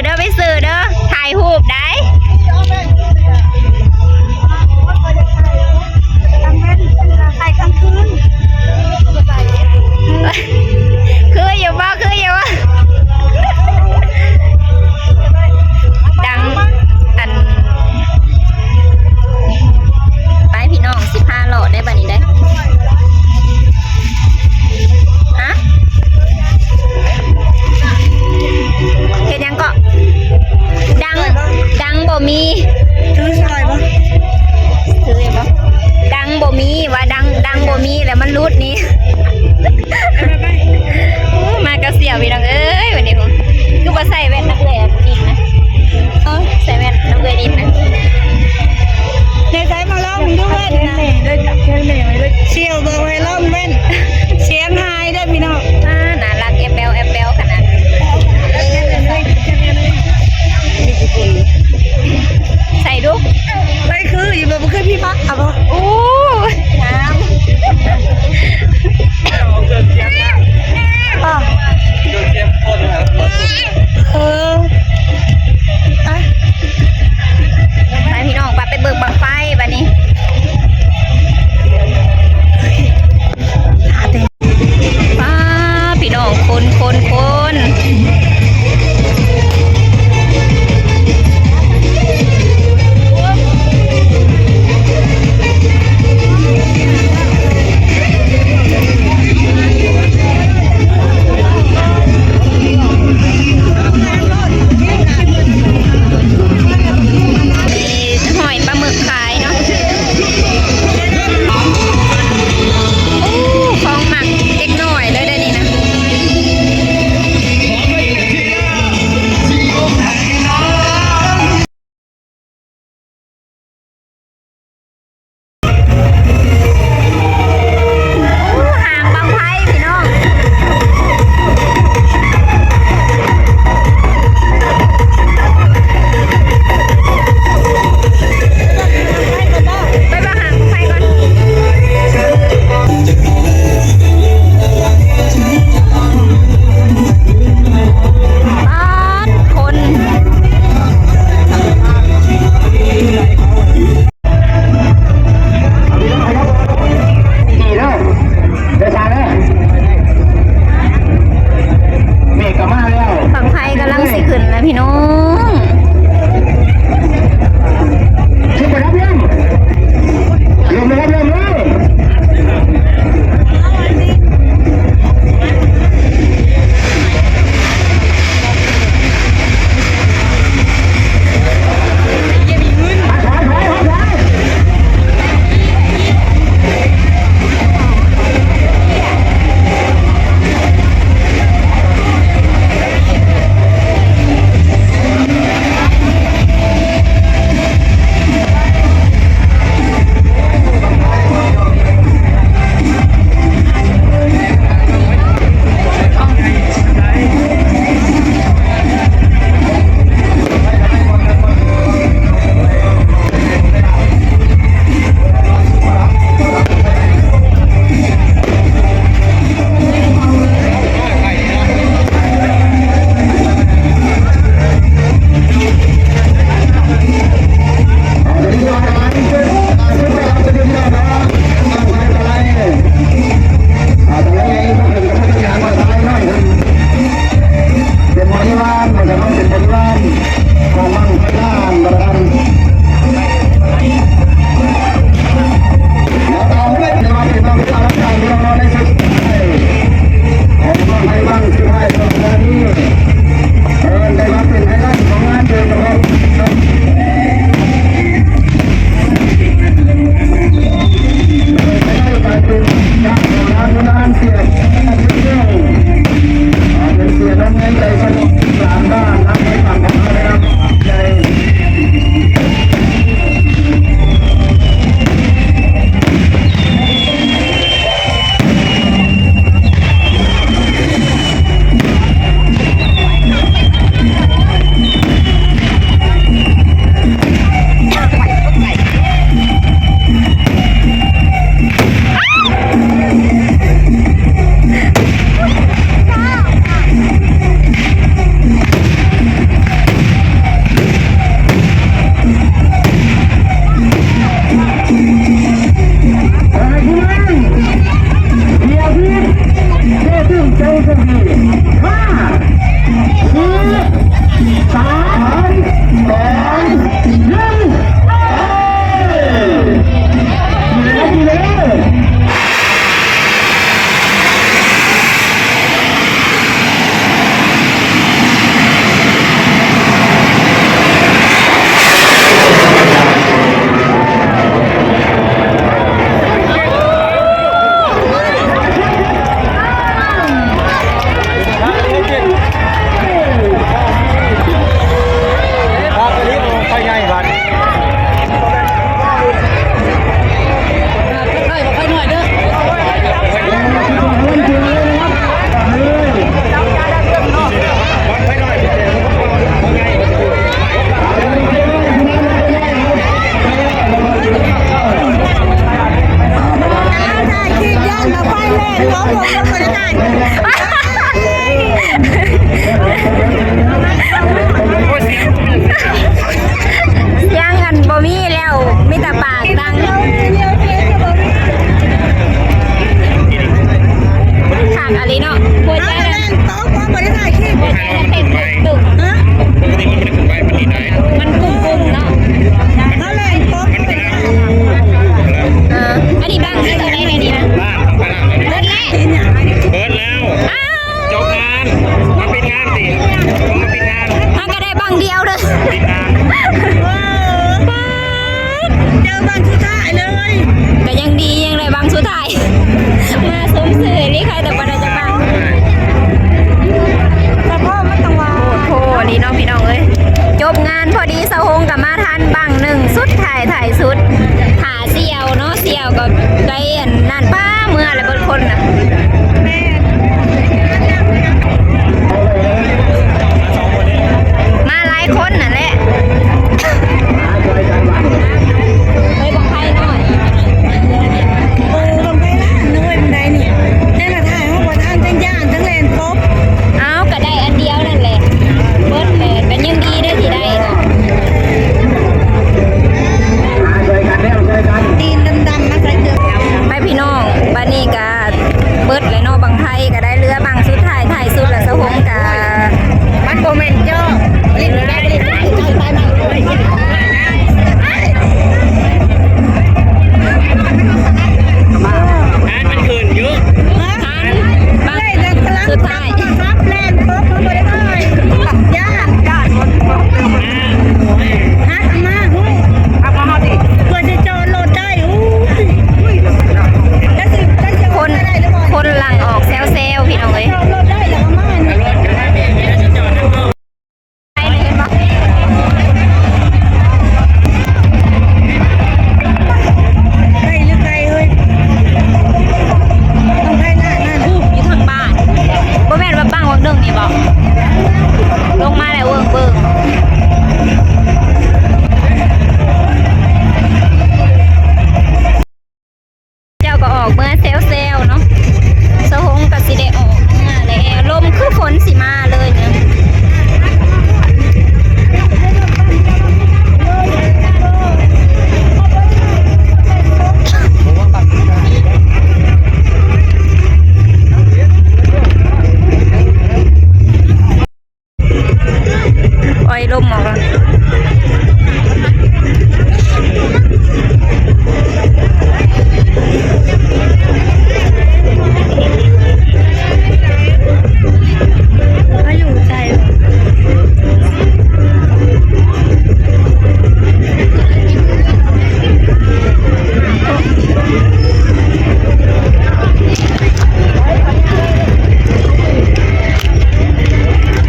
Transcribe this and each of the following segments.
เด้อไปซื้อเด้อถ่ายรูปได้คืออยู่บ่คืออยู่ดังอันไปพี่น้อง15 หลอดได้บัดนี้ได้ฮะเห็นยังก็ดัง พาไปรีบไปใหญ่บัดค่อยหน่อยเด้อยังกันบ่มีแล้วมีแต่ปากดังขางอะไรเนาะหัวใจมันหัวใจมันเต้นตุ่มมันกุ้งเนาะอันนี้บ้างที่ตอนนี้ในนี้นะเบิร์ดแล้วจบงานมาเป็นงานสิมาเป็นงาน ถ้าก็ได้บ้างเดียวเลย เป็นงาน เจอบางสุดท้ายเลย ก็ยังดียังเลยบางสุดท้ายมาสมสื่อนี่ใครแต่ว่าได้จะบ้าง แต่พ่อมันต้องว่า โอ้โหนี่น้องพี่น้องเอ้ยจบงานพอดีสะฮงกับมาทันบังหนึ่งสุดถ่ายสุดหาเสี่ยวเนาะเสี่ยวกับไก่อันนั่นป้าเมื่ออะไรบนคนน่ะ แม่ มาหลายคนน่ะแหละเฮ้ยบอกใครหน่อย โอ้ลงไปล้านน้อยมันได้นี่แน่ละถ่ายห้องประธานทั้งย่างทั้งแลนครบ เอาก็ได้อันเดียวนั่นแหละเบิร์ดเลยเป็นยังดีได้ที่ได้เนาะ ตีนดำๆมาใส่เดือด ไปพี่น้องบ้านนี้ก็เบิร์ดเลยเนาะบางไทยก็ได้เรือบางสุดถ่ายสุดและสะฮงกะ มันโบเมนเจ้าลิ้นได้ลิ้นได้ใจไปมา งานมันคืนเยอะ ทันบาง ได้แต่พลัง สุดท้าย ครับแลนครบมันบ่ได้ถ่ายย่างฮักมาหุ้ยเอามาดิเพื่อจะจอดรถได้อู้ยได้สิ คน ได้หรือเปล่า คนหลังออกเซลพี่น้องเอ้ย จอดรถได้แล้วก็มาเนี่ย รถจะได้ไม่ได้จะจอดนะ ไปเลยเห็นปะ ไกลหรือไกลเฮ้ยต้องไกลหน้านั่น อยู่ทางบ้านบ่แม่นว่าบ้างวักหนึ่งนี่บอกลงมาแล้วเบิ่งเจ้าก็ออกเมื่อเซลเนาะสะฮงกับสิได้ออกเมื่อแล้วลมคือฝนสิมาเลยเนี่ยปล่อยลมออกแล้วเขาอยู่ใจ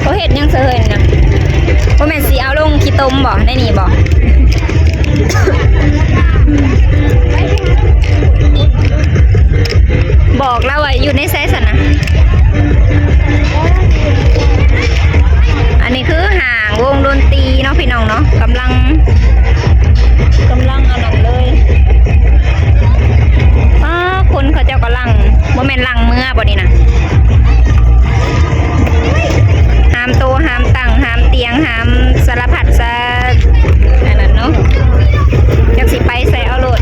เขาเห็ดยังเสยนะว่าแม่นสีเอาลงขี้ต้มบ่ได้นี่บ่บอกแล้วว่าอยู่ในไซส์นะอันนี้คือห่างวงดนตรีเนาะพี่น้องเนาะกำลังอันนั้นเลยคนเขาเจ้ากำลังว่าแม่นลังเมื่อบ่นี่นะห้ามโตห้ามตั้งห้ามเตียงห้ามสารพัดซะอันนั้นเนาะจักสิไปใส่เอาโลด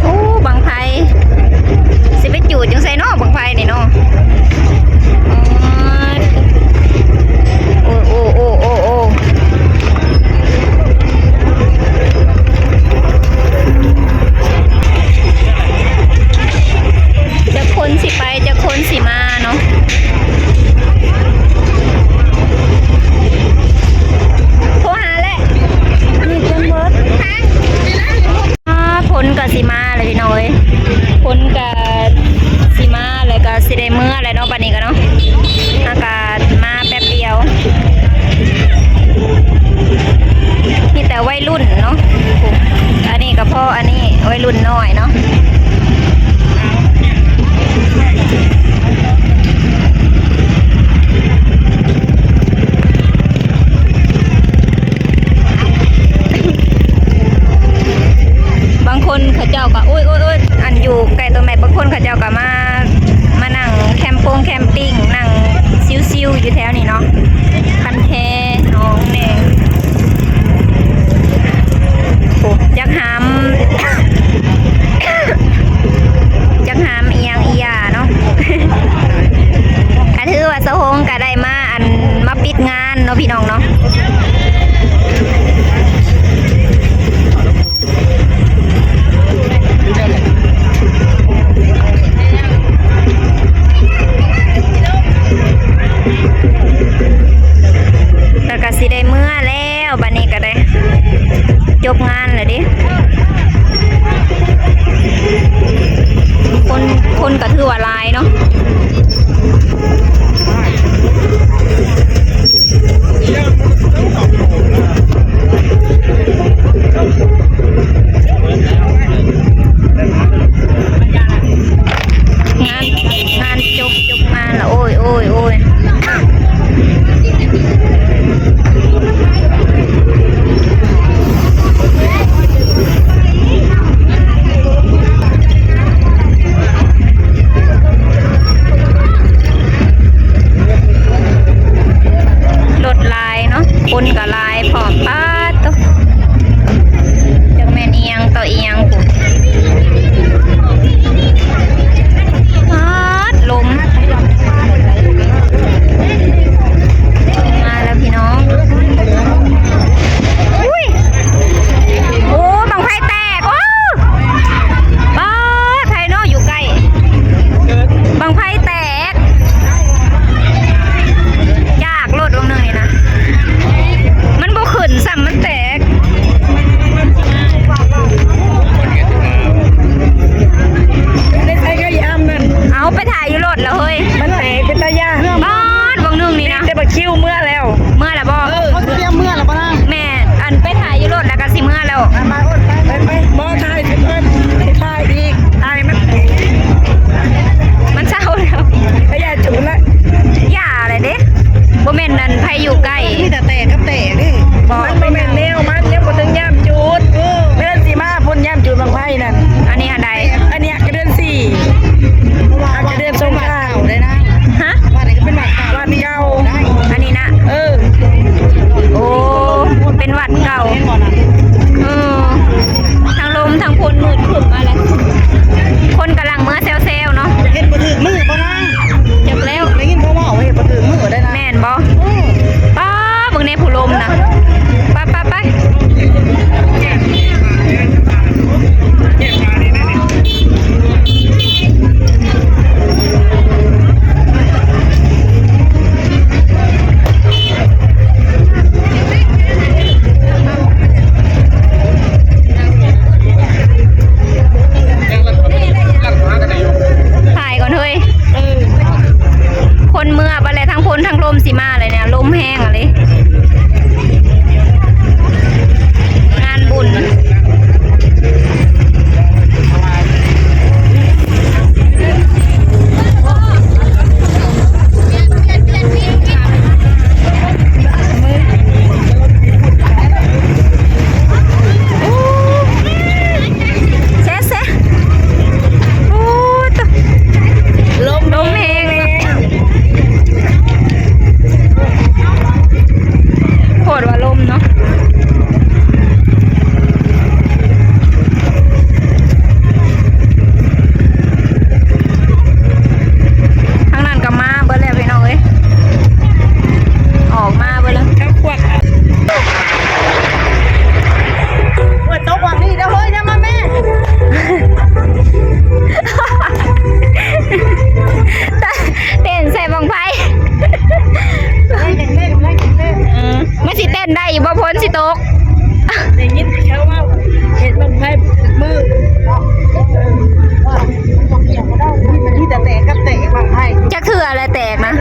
โอ้บังไพสิไปจูดจังใส่เนาะบังไพนี่เนาะโอ้จะคนสิไปจะค ถแล้วเฮ้ย มันไหนเป็นตาย่า บ้านบางนึงนี่นะ ได้บักคิวเมื่อแล้ว เมื่อแล้วบ่ เขาเตรียมเมื่อแล้วป่ะนะ แม่อันไปถ่ายอยู่รถแล้วก็สิเมื่อแล้ว มาอดไปบ่ถ่ายเพิ่นถ่ายอีกถ่ายมัน มันเศร้าแล้ว ขยะจุละ อย่าอะไรเด้บ่แม่นนั่นไผอยู่ใกล้ นี่แต่กับแต่นี่มันบ่แม่นแนวมันยังบ่ถึงย่ำจุดเดือน4มาพุ่นย่ำจุดบางไผนั่น อันนี้อันใด อันเนี้ยก็เดือน4อาจจะเดือนสงกรานต์ได้นะ ฮะ วันไหนก็เป็นวันเก่าวันเก่า อันนี้นะ โอ้เป็นหวัดเก่าทางลมทางพลมืดขึ้นมาเลยคนกำลังเมื่อเซลเนาะ เฮ็ดบ่ถึงมือบ่นะ จักแล้ว ได้ยินเขาว่าเฮ็ดบ่ถึงมือได้นะ แม่นบ่ป้ามึงในผู้ลมนะไปถ่ายก่อนเฮ้ยคนเมื่อไปเลยทั้งพลทั้งลมสิมาเลยเนี่ยลมแห้งอะไรงานบุญเซ่โอ้ตะลมแห้งเลยโคตรว่าลมเนาะทางนั้นก็มาเบิดแล้วพี่น้องเอ้ยออกมาเบิดแล้ว ทั้งขวดเปิดโต๊ะวันนี้เด้อเฮ้ยนะมาแม่ เต้นใส่บังไฟไม่สิเต้นได้อยู่บ่พ้นสิตก ได้ยินเขาว่าเห็ดบังไฟมือที่แต่กับแต่บังไฟ จะคืออะไรแตกนะ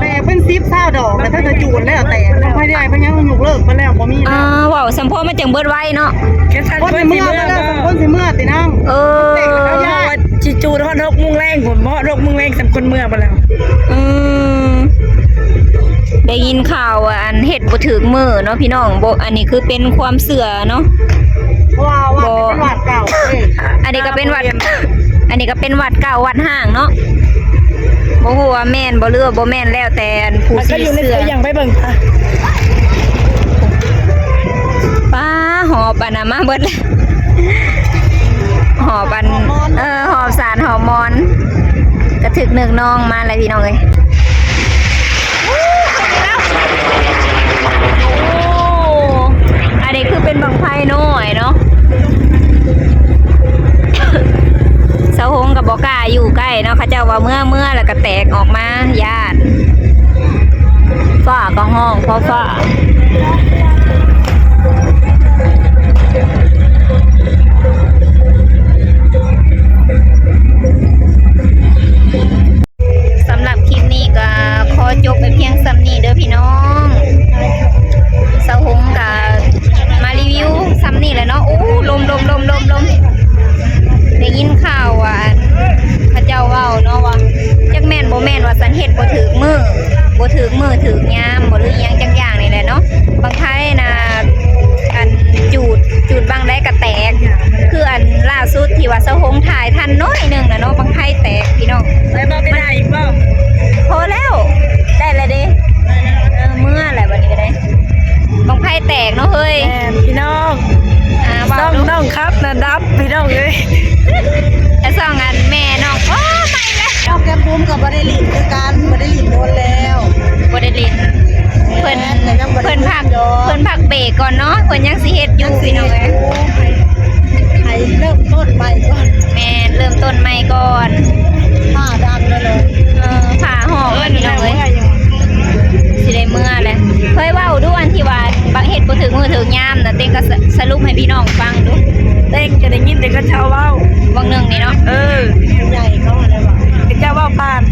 แต่เป็น10-20ดอกแต่ถ้าจะจูดแล้วแต่บังไฟได้เพิ่นยังยกเลิกไปแล้วบ่มี ว้าวสัมโพมันจังเบิดไว้เนาะ คนสิเมื่อไปแล้วคนสิเมื่อตินั่ง เขา จิจูดฮอด6 โมงแรงผมเพราะ6 โมงแรงสำคนเมื่อไปแล้ว ได้ยินข่าวว่าอันเห็ดบ่ถึงมือเนาะพี่น้องบ่อันนี้คือเป็นความเสื่อเนาะ ว่าเป็นวัดเก่า อันนี้ก็เป็นวัด อันนี้ก็เป็นวัดเก่าวัดห่างเนาะบ่ฮู้ว่าแม่นบ่เลือบ่แม่นแล้วแต่ผู้ ก็ สิ อยู่ใน เสื่อ ตัวอย่างไปเบิ่งค่ะ ป้าหอบอันน่ะมาเบิดแล้วหอบอันหอบสารหอบมอนกระถึกหนึ่งน้องมาเลยพี่น้องเอ้ยอันนี้คือเป็นบังไฟน้อยเนาะเสาหงกับบอกล้าอยู่ใกล้เนาะเขาเจ้าว่าเมื่อแล้วก็แตกออกมาญาติฝ้าก็ห้องเพราะฝ้าสำหรับคลิปนี้ก็ขอจบไปเพียงซ้ำนี้เด้อพี่น้องเสาหงกับมารีวิวซ้ำนี้แหละเนาะโอ้ลมได้ยินข่าวว่าพระเจ้าเว้าเนาะว่าจักแม่นบ่แม่นว่าสันเฮ็ดบ่ถึกมือถึกยามบ่หรือหยังจักอย่างนี่แหละเนาะบางไทยนะอันจูดบางได้ก็แตกคืออันล่าสุดที่ว่าเสาหงถ่ายทันน้อยนึงน่ะเนาะบางไทยแตกพี่น้อง แล้วบ่ได้อีกบ่ พอแล้วได้แล้วเด้เมื่อแหละวันนี้ก็ได้บางไพ่แตกเนาะเฮ้ย พี่น้องน้องครับนะดับพี่น้องเอ้ย จะส่องอันแม่น้องโอ้ไปแล้ว น้องแก้มบุ้มกับบริลินคือการบริลินโดนแล้ว บ่ได้เล่นเพิ่นพักเบรกก่อนเนาะเพิ่นยังสิเฮ็ดอยู่พี่น้องเอ้ย ให้เริ่มต้นใหม่ก่อน แม่เริ่มต้นใหม่ก่อน ผ้าดังเลย ผ่าห่อกันพี่น้องเอ้ยสิได้เมื่อแหละเฮ้ยเว้าดูอันที่ว่าบางเฮ็ดบ่ถึงมือถึงยามน่ะเต้งก็สรุปให้พี่น้องฟังดู เต้งจะได้ยินแต่ก็เช้าเว้า บางนึงนี่เนาะ ใหญ่เขาอะไรวะเจ้าว่าผ่าน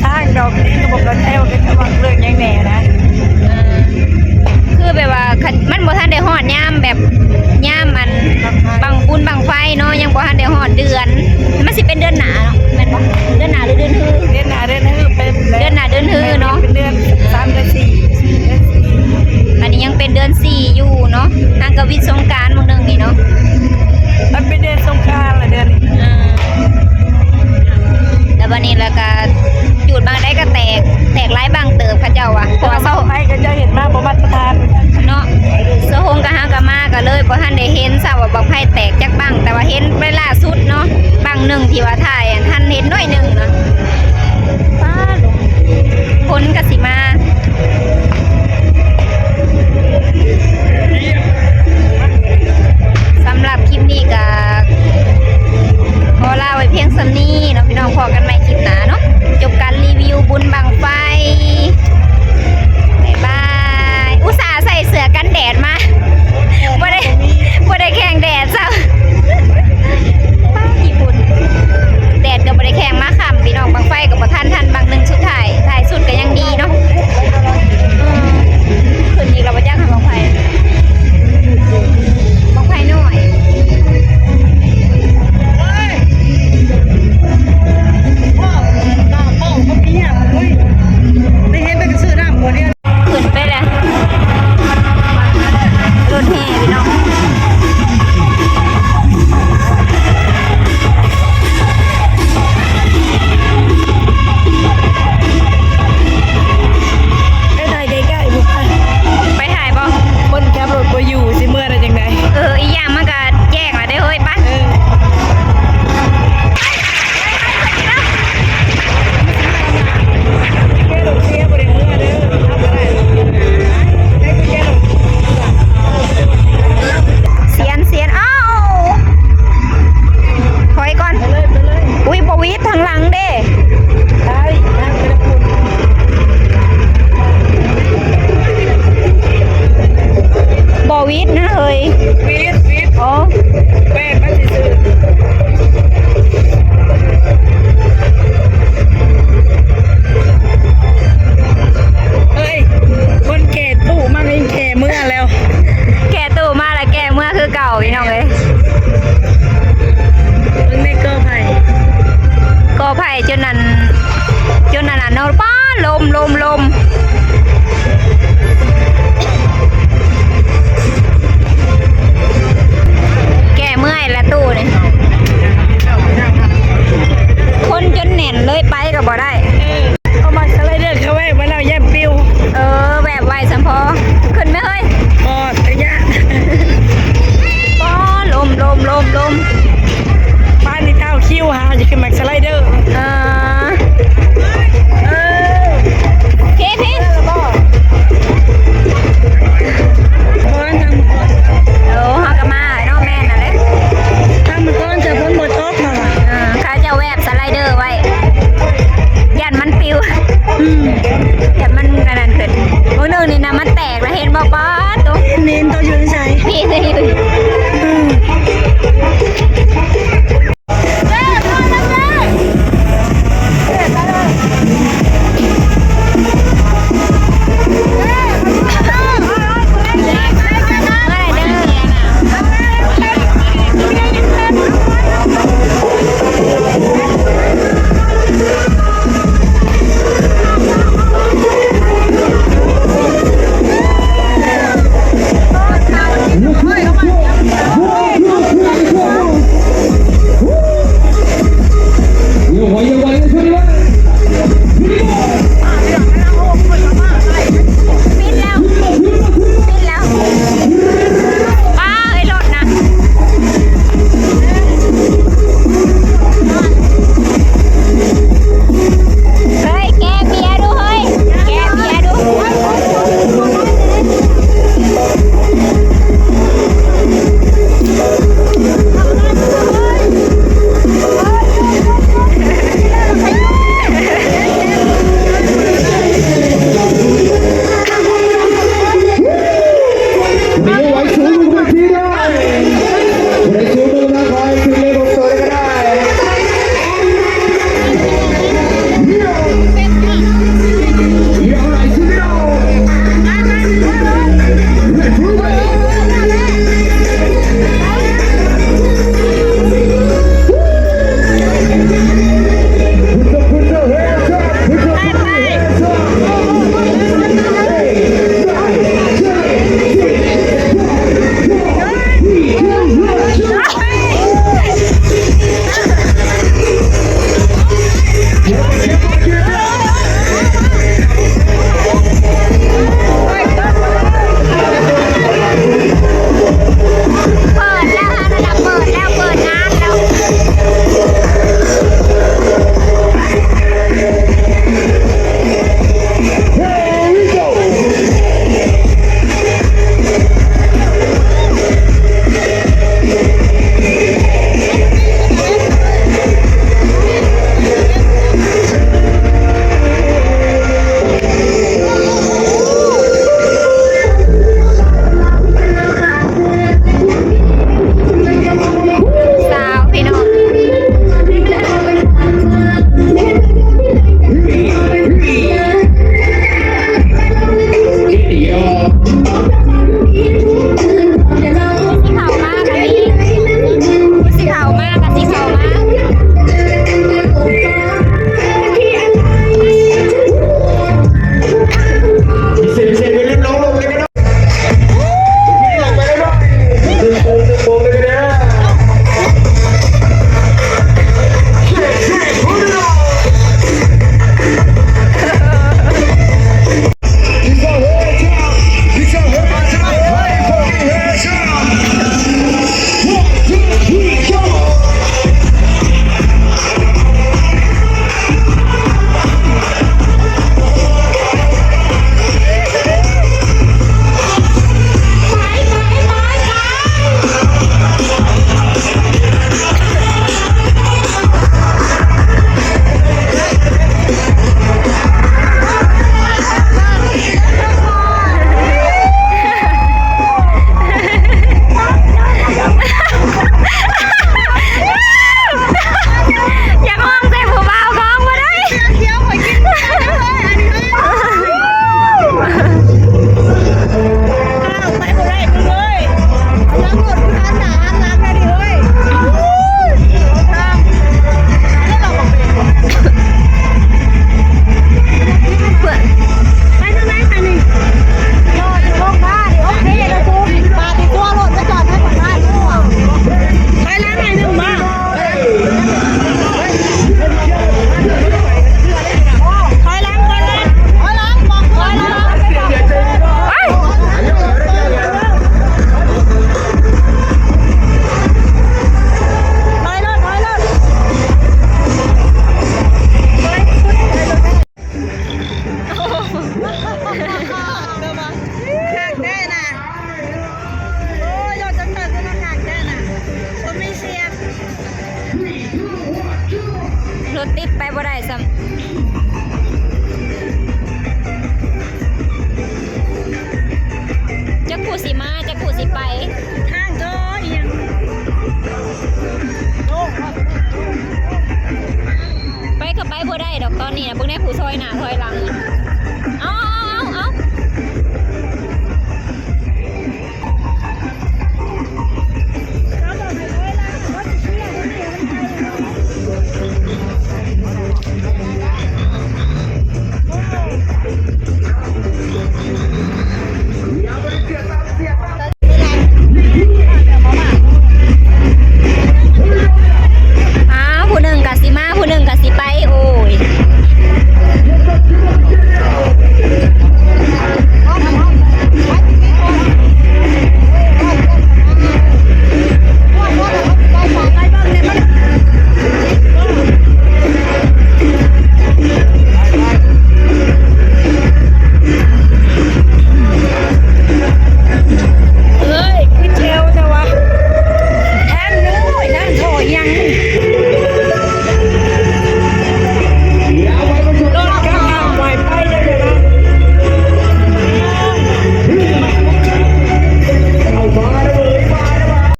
ได้นะเป็นคุณ บ่วิทย์นะเฮ้ย วิทย์ อ๋อ แม่มาซื้อเฮ้ยคนแก่ตู้มันเองแก่เมื่อแล้ว แกตู่มาแล้วแกเมื่อคือเก่าพี่น้องเอ้ย มึงไม่เกอไผ่ ก็ไผ่จนนั้นน่ะเนาะป้าลมแกเมื่อยแล้วตู้นี่คนจนแน่นเลยไปก็บ่ได้ เอามาสไลเดอร์เข้าไว้มาแล้วแย่ปิว แบบไวสัมพอขึ้นไหมเฮ้ย ปอดระยะ ป้อลม บ้านนี่เต้าคิวหาจะขึ้นมาสไลเดอร์ พี่ บ้านทำก่อน เฮากะมาเนาะแม่น่ะเด้ ทำมันก้อนจะพ้นบทตกมาว่ะ ข้าจะแวบสไลเดอร์ไว้ยันมันปิวยันมันกระนั้นขึ้นโอ้นึงนี่นะมันแตกแล้วเห็นบ่ป้าตัว เน้นตัวอยู่ในใจ พี่จะอยู่ ติดไปบ่ได้ซ้ำจักผู้สิมาจักผู้สิไป ทางก็ยังโอ้ ไปก็ไปบ่ได้ดอกตอนนี้นะพวกนี้ผู้ซอยหน้าซอยหลัง